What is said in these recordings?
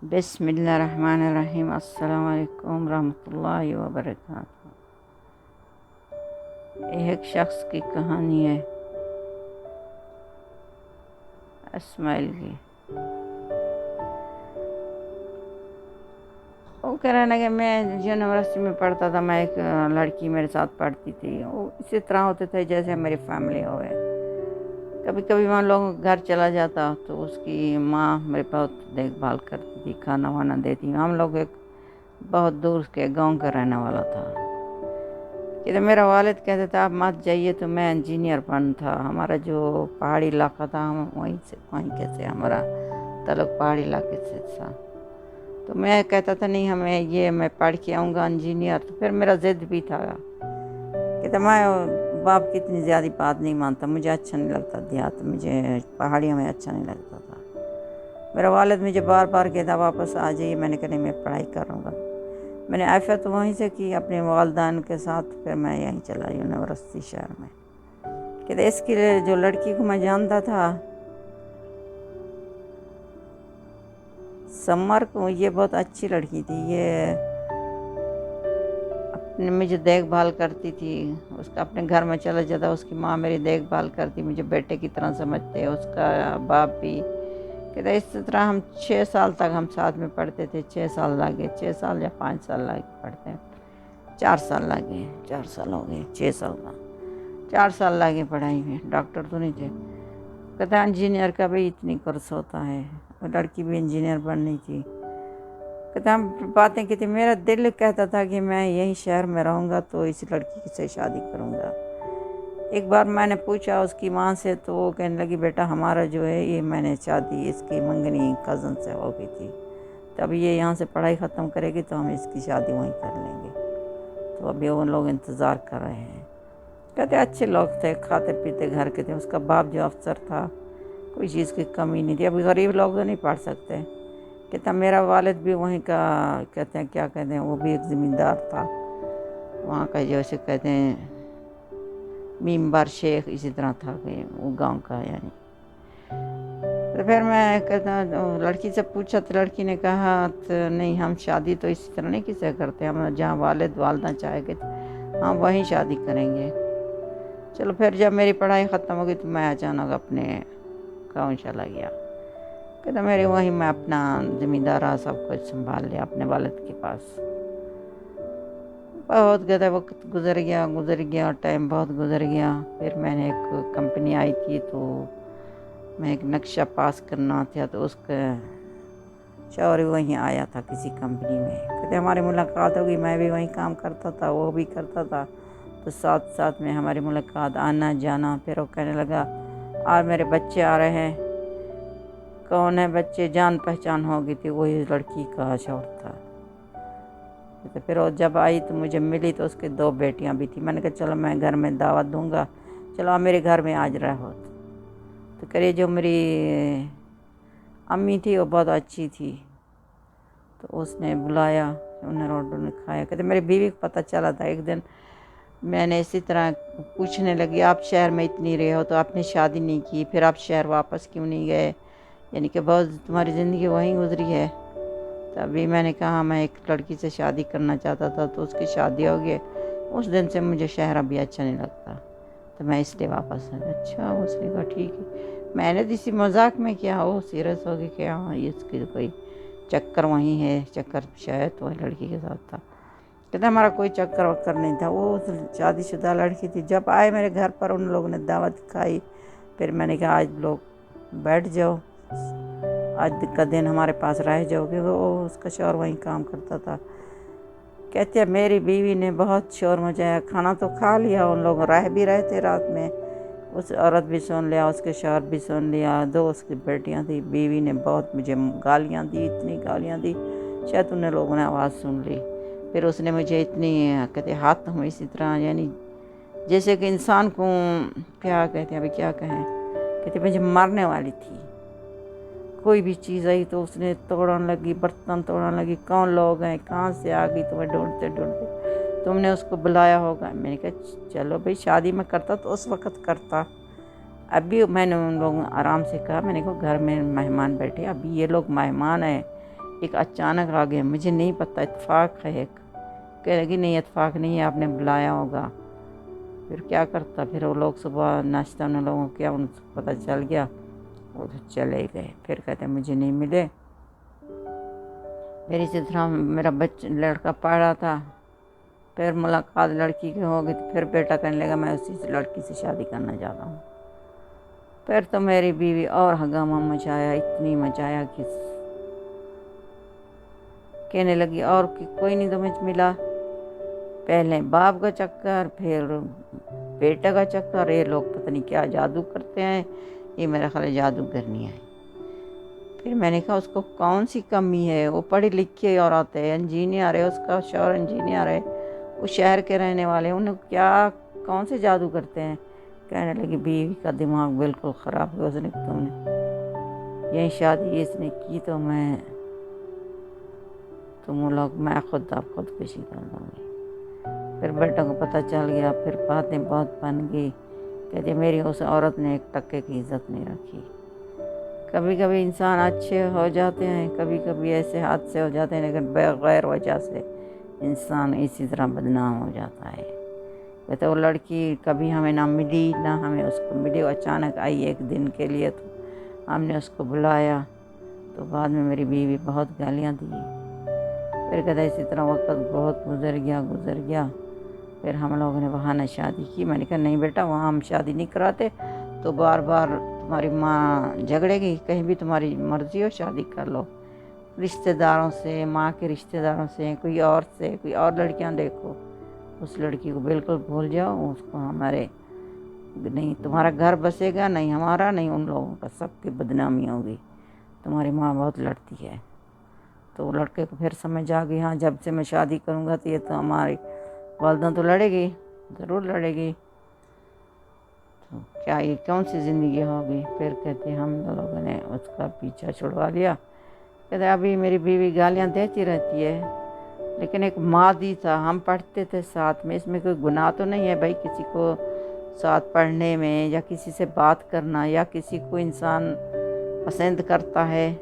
बिस्मिल्लाहिर्रहमानिर्रहीम। अस्सलाम वालेकुम रहमतुल्लाहि व बरकातहू। एक शख्स की कहानी है, इस्माइल की। वो कह रहा है कि मैं यूनिवर्सिटी में पढ़ता था, मैं एक लड़की मेरे साथ पढ़ती थी। वो इसी तरह होते थे जैसे मेरी फैमिली हो गए। कभी कभी मान लो घर चला जाता तो उसकी माँ मेरे बहुत देखभाल करती थी, खाना वाना देती। हम लोग एक बहुत दूर के गांव का रहने वाला था कि तो मेरा वालिद कहते थे आप मत जाइए, तो मैं इंजीनियर बन था। हमारा जो पहाड़ी इलाका था, हम वहीं कैसे हमारा ताल्लुक पहाड़ी इलाके से था। तो मैं कहता था नहीं, मैं पढ़ के आऊँगा इंजीनियर। तो फिर मेरा ज़िद भी था कि तो मैं बाप की इतनी ज़्यादा बात नहीं मानता, मुझे अच्छा नहीं लगता देहात, मुझे पहाड़ियों में अच्छा नहीं लगता था। मेरा वालिद मुझे बार बार कहता वापस आ जाइए। मैंने कहा नहीं, मैं पढ़ाई करूँगा। मैंने एफ तो वहीं से की अपने वालदान के साथ। फिर मैं यहीं चला यूनिवर्सिटी शहर में। कहते इसके लिए जो लड़की को मैं जानता था समर को, ये बहुत अच्छी लड़की थी। ये अपने मुझे देखभाल करती थी। उसका अपने घर में चला जाता, उसकी माँ मेरी देखभाल करती, मुझे बेटे की तरह समझते, उसका बाप भी। कहते इस तरह हम 6 साल तक हम साथ में पढ़ते थे। 6 साल लगे, 6 साल या 5 साल लगे पढ़ते हैं। 4 साल लगे, 4 साल हो गए, 6 साल का 4 साल लगे पढ़ाई में। डॉक्टर तो नहीं थे। कहता इंजीनियर का भी इतनी कोर्स होता है, वो लड़की भी इंजीनियर बननी थी। कहता हम बातें की थी। मेरा दिल कहता था कि मैं यही शहर में रहूँगा तो इस लड़की से शादी करूँगा। एक बार मैंने पूछा उसकी माँ से, तो वो कहने लगी बेटा हमारा जो है ये, मैंने शादी इसकी मंगनी कज़न से हो गई थी, तब ये यहाँ से पढ़ाई ख़त्म करेगी तो हम इसकी शादी वहीं कर लेंगे। तो अभी वो लोग इंतज़ार कर रहे हैं। कहते अच्छे लोग थे, खाते पीते घर के थे। उसका बाप जो अफसर था, कोई चीज़ की कमी नहीं थी। अभी गरीब लोग तो नहीं पढ़ सकते। कहता मेरा वालिद भी वहीं का, कहते हैं क्या कहते हैं, वो भी एक ज़मींदार था वहाँ का, जैसे कहते हैं मीमबार शेख, इसी तरह था कि वो गांव का यानी। तो फिर मैं कहता लड़की से पूछा तो लड़की ने कहा तो नहीं, हम शादी तो इसी तरह नहीं किसे करते, हम जहाँ वालिद वालदा चाहेंगे हम वहीं शादी करेंगे। चलो फिर जब मेरी पढ़ाई ख़त्म हो गई तो मैं अचानक अपने गाँव चला गया। कहता मेरे वहीं मैं अपना ज़मींदारा सब कुछ संभाल लिया अपने वालिद के पास। बहुत ज़्यादा वक्त गुजर गया, टाइम बहुत गुजर गया। फिर मैंने एक कंपनी आई थी, तो मैं एक नक्शा पास करना था, तो उसका शौहर वहीं आया था किसी कंपनी में। कहते हमारी मुलाकात होगी, मैं भी वहीं काम करता था, वो भी करता था, तो साथ साथ में हमारी मुलाकात, आना जाना। फिर वो कहने लगा और मेरे बच्चे आ रहे हैं। कौन है बच्चे? जान पहचान हो गई थी, वही लड़की का शौहर था। तो फिर वो जब आई तो मुझे मिली, तो उसके 2 बेटियां भी थी। मैंने कहा चलो मैं घर में दावत दूंगा, चलो आप मेरे घर में आज रहो। तो करिए जो मेरी अम्मी थी वो बहुत अच्छी थी, तो उसने बुलाया, उन्हें रोटी ने खाया। कहते मेरी बीवी को पता चला था। एक दिन मैंने इसी तरह पूछने लगी आप शहर में इतनी रहे हो तो आपने शादी नहीं की, फिर आप शहर वापस क्यों नहीं गए, यानी कि बहुत तुम्हारी ज़िंदगी वहीं गुजरी है। तभी मैंने कहा मैं एक लड़की से शादी करना चाहता था, तो उसकी शादी हो गई। उस दिन से मुझे शहर अभी अच्छा नहीं लगता, तो मैं इसलिए वापस आ गया। अच्छा, उसने कहा ठीक है। मैंने तो इसी मजाक में किया, हो सीरियस हो गई क्या? हाँ, इसकी कोई चक्कर वहीं है, चक्कर शायद वही लड़की के साथ था। कहते हमारा कोई चक्कर वक्कर नहीं था, वो शादीशुदा लड़की थी। जब आए मेरे घर पर, उन लोगों ने दावत खाई। फिर मैंने कहा आज लोग बैठ जाओ, आज का दिन हमारे पास रह जाओ, क्योंकि वो उसका शौहर वहीं काम करता था। कहते हैं मेरी बीवी ने बहुत शोर मचाया। खाना तो खा लिया, उन लोग रह भी रहे थे रात में। उस औरत भी सुन लिया, उसके शौहर भी सुन लिया, 2 उसकी बेटियां थी। बीवी ने बहुत मुझे गालियां दी, इतनी गालियां दी, शायद उन लोगों ने आवाज़ सुन ली। फिर उसने मुझे इतनी, कहते हाथ में इसी तरह, यानी जैसे कि इंसान को क्या कहते हैं, अभी क्या कहें, कहते मुझे मारने वाली थी। कोई भी चीज़ आई तो उसने तोड़ने लगी, बर्तन तोड़ने लगी। कौन लोग हैं, कहाँ से आ गई, तुम्हें ढूंढते ढूंढते, तुमने उसको बुलाया होगा। मैंने कहा चलो भाई, शादी में करता तो उस वक़्त करता। अभी मैंने उन लोगों आराम से कहा, मैंने कहा घर में मेहमान बैठे, अभी ये लोग मेहमान हैं, एक अचानक आ गया, मुझे नहीं पता, इत्तेफाक है एक। कह लगी नहीं इत्तेफाक नहीं है, आपने बुलाया होगा। फिर क्या करता, फिर वो लोग सुबह नाश्ता उन लोगों को किया, उनको पता चल गया, वो तो चले गए। फिर कहते मुझे नहीं मिले। फिर इसी तरह मेरा लड़का पढ़ रहा था, फिर मुलाकात लड़की की हो गई, तो फिर बेटा कहने लगा मैं उसी लड़की से शादी करना चाहता हूँ। फिर तो मेरी बीवी और हंगामा मचाया, इतनी मचाया कि कहने लगी और कि कोई नहीं तुम्हें मिला। पहले बाप का चक्कर, फिर बेटा का चक्कर। ये लोग पता नहीं क्या जादू करते हैं, ये मेरा ख्याल जादूगर नहीं है। फिर मैंने कहा उसको कौन सी कमी है, वो पढ़ी लिखी औरत है, इंजीनियर है, उसका शौहर इंजीनियर है, वो शहर के रहने वाले, उन्हें क्या कौन से जादू करते हैं। कहने लगी बीवी का दिमाग बिल्कुल ख़राब है, उसने तुमने यही शादी इसने की तो मैं खुदकुशी कर दूँगी। फिर बेटों को पता चल गया, फिर बातें बहुत बन गई। कहते मेरी उस औरत ने एक टक्के की इज्जत नहीं रखी। कभी कभी इंसान अच्छे हो जाते हैं, कभी कभी ऐसे हादसे हो जाते हैं, लेकिन बगैर वजह से इंसान इसी तरह बदनाम हो जाता है। कहते वो लड़की कभी हमें ना मिली, ना हमें उसको मिली। वो अचानक आई एक दिन के लिए, तो हमने उसको बुलाया, तो बाद में मेरी बीवी बहुत गालियाँ दी। फिर कहते इसी तरह वक्त बहुत गुजर गया। फिर हम लोगों ने वहाँ ना शादी की। मैंने कहा नहीं बेटा, वहाँ हम शादी नहीं कराते, तो बार बार तुम्हारी माँ झगड़ेगी। कहीं भी तुम्हारी मर्ज़ी हो शादी कर लो, रिश्तेदारों से, माँ के रिश्तेदारों से, कोई और लड़कियाँ देखो। उस लड़की को बिल्कुल भूल जाओ, उसको हमारे नहीं तुम्हारा घर बसेगा, नहीं हमारा, नहीं उन लोगों का, सबकी बदनामी होगी। तुम्हारी माँ बहुत लड़ती है। तो वो लड़के को फिर समझ आ गई, हाँ जब से मैं शादी करूँगा तो ये तो हमारी वालदा तो लड़ेगी, ज़रूर लड़ेगी, तो क्या ये कौन सी ज़िंदगी होगी। फिर कहते हम लोगों ने उसका पीछा छुड़वा लिया। कहते अभी मेरी बीवी गालियाँ देती रहती है, लेकिन एक मादी था, हम पढ़ते थे साथ में, इसमें कोई गुनाह तो नहीं है भाई किसी को साथ पढ़ने में, या किसी से बात करना, या किसी को इंसान पसंद करता है।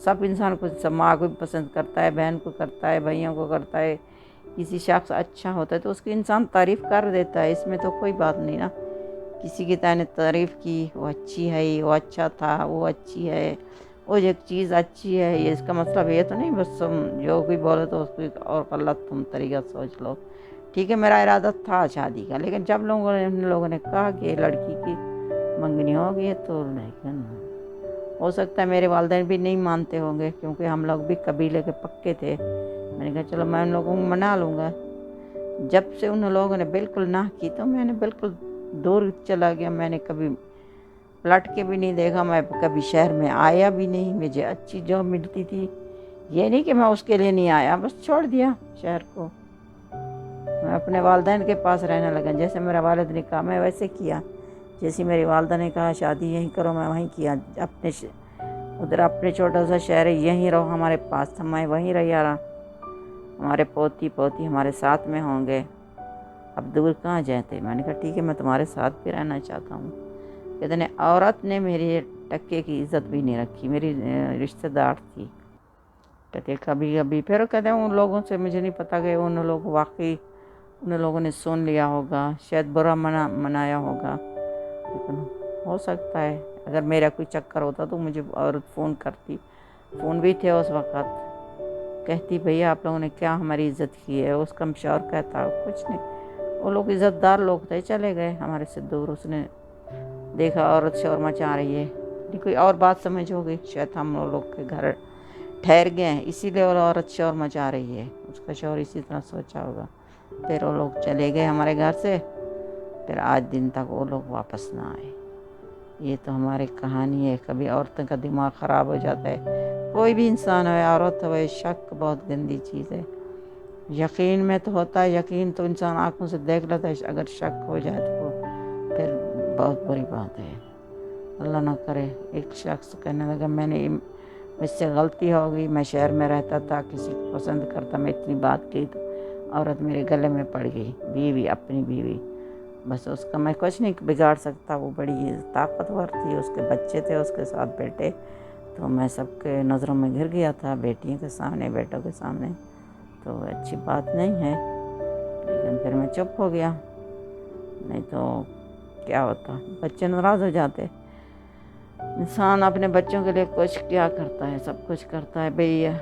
सब इंसान को, सब माँ को भी पसंद करता है, बहन को करता है, भाइयों को करता है। किसी शख्स अच्छा होता है तो उसकी इंसान तारीफ़ कर देता है, इसमें तो कोई बात नहीं ना। किसी की ताने तारीफ़ की, वो अच्छी है, वो अच्छा था, वो अच्छी है, वो एक चीज़ अच्छी है, ये इसका मतलब ये तो नहीं बस तुम जो कोई बोले तो उसको एक और गलत तुम तरीका सोच लो। ठीक है, मेरा इरादा था शादी का, लेकिन जब उन लोगों ने कहा कि लड़की की मंगनी होगी, तो लेकिन हो सकता है मेरे वालिदैन भी नहीं मानते होंगे, क्योंकि हम लोग भी कबीले के पक्के थे। मैंने कहा चलो मैं उन लोगों को मना लूँगा। जब से उन लोगों ने बिल्कुल ना की, तो मैंने बिल्कुल दूर चला गया। मैंने कभी पलट के भी नहीं देखा, मैं कभी शहर में आया भी नहीं। मुझे अच्छी जॉब मिलती थी, ये नहीं कि मैं उसके लिए नहीं आया, बस छोड़ दिया शहर को। मैं अपने वालिदैन के पास रहने लगा। जैसे मेरा वालिद ने कहा मैं वैसे किया, जैसे मेरी वालदा ने कहा शादी यहीं करो, मैं वहीं किया। उधर अपने छोटा सा शहर है, यहीं रहो हमारे पास था, मैं वहीं रहा। हमारे पोती पोती हमारे साथ में होंगे, अब दूर कहाँ जाते। मैंने कहा ठीक है, मैं तुम्हारे साथ भी रहना चाहता हूँ। कहते ने औरत ने मेरी टक्के की इज़्ज़त भी नहीं रखी, मेरी रिश्तेदार थी। कहते कभी कभी फिर कहते उन लोगों से मुझे नहीं पता कि उन लोगों ने सुन लिया होगा, शायद बुरा मनाया होगा। लेकिन हो सकता है अगर मेरा कोई चक्कर होता तो मुझे औरत फ़ोन करती, फ़ोन भी थे उस वक़्त, कहती भैया आप लोगों ने क्या हमारी इज़्ज़त की है। उसका शौहर कहता कुछ नहीं, वो लोग इज़्ज़तदार लोग थे, चले गए हमारे से दूर। उसने देखा औरत शोर मचा रही है, कोई और बात समझ हो गई, शायद हम लोग के घर ठहर गए हैं इसीलिए वो औरत शोर मचा रही है। उसका शौहर इसी तरह सोचा होगा। फिर वो लोग चले गए हमारे घर से, फिर आज दिन तक वो लोग वापस ना आए। ये तो हमारी कहानी है। कभी औरतों का दिमाग ख़राब हो जाता है, कोई भी इंसान हो, औरत हो, शक बहुत गंदी चीज़ है। यकीन में तो होता है, यकीन तो इंसान आँखों से देख लेता है, अगर शक हो जाए तो फिर बहुत बुरी बात है। अल्लाह ना करे। एक शख्स कहने लगा मुझसे गलती हो गई, मैं शहर में रहता था, किसी को पसंद करता, मैं इतनी बात की तो औरत मेरे गले में पड़ गई, बीवी, अपनी बीवी। बस उसका मैं कुछ नहीं बिगाड़ सकता, वो बड़ी ताकतवर थी, उसके बच्चे थे उसके साथ बेटे, तो मैं सबके नज़रों में घिर गया था, बेटियों के सामने, बेटों के सामने। तो अच्छी बात नहीं है, लेकिन फिर मैं चुप हो गया, नहीं तो क्या होता, बच्चे नाराज़ हो जाते। इंसान अपने बच्चों के लिए कुछ क्या करता है, सब कुछ करता है भैया।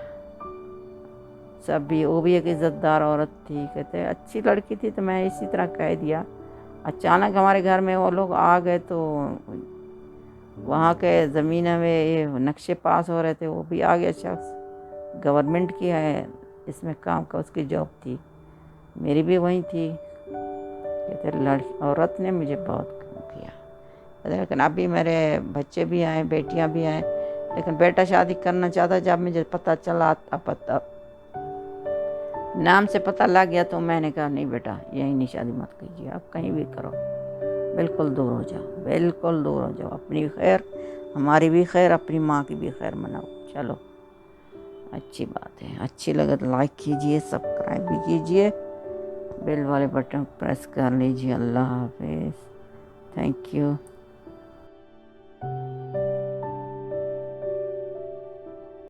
सब भी, वो भी एक इज़्ज़तदार औरत थी, कहते अच्छी लड़की थी, तो मैं इसी तरह कह दिया। अचानक हमारे घर में वो लोग आ गए, तो वहाँ के ज़मीन में ये नक्शे पास हो रहे थे, वो भी आ गया शख्स, गवर्नमेंट की है इसमें काम का, उसकी जॉब थी, मेरी भी वही थी। कहते लड़की औरत ने मुझे बहुत किया। लेकिन अभी मेरे बच्चे भी आए, बेटियां भी आए, लेकिन बेटा शादी करना चाहता। जब मुझे पता चला, पता नाम से पता लग गया, तो मैंने कहा नहीं बेटा, यही नहीं, शादी मत कीजिए, आप कहीं भी करो, बिल्कुल दूर हो जाओ, बिल्कुल दूर हो जाओ। अपनी खैर, हमारी भी खैर, अपनी माँ की भी खैर मनाओ। चलो, अच्छी बात है। अच्छी लगे तो लाइक कीजिए, सब्सक्राइब भी कीजिए, बेल वाले बटन प्रेस कर लीजिए। अल्लाह हाफिज़, थैंक यू।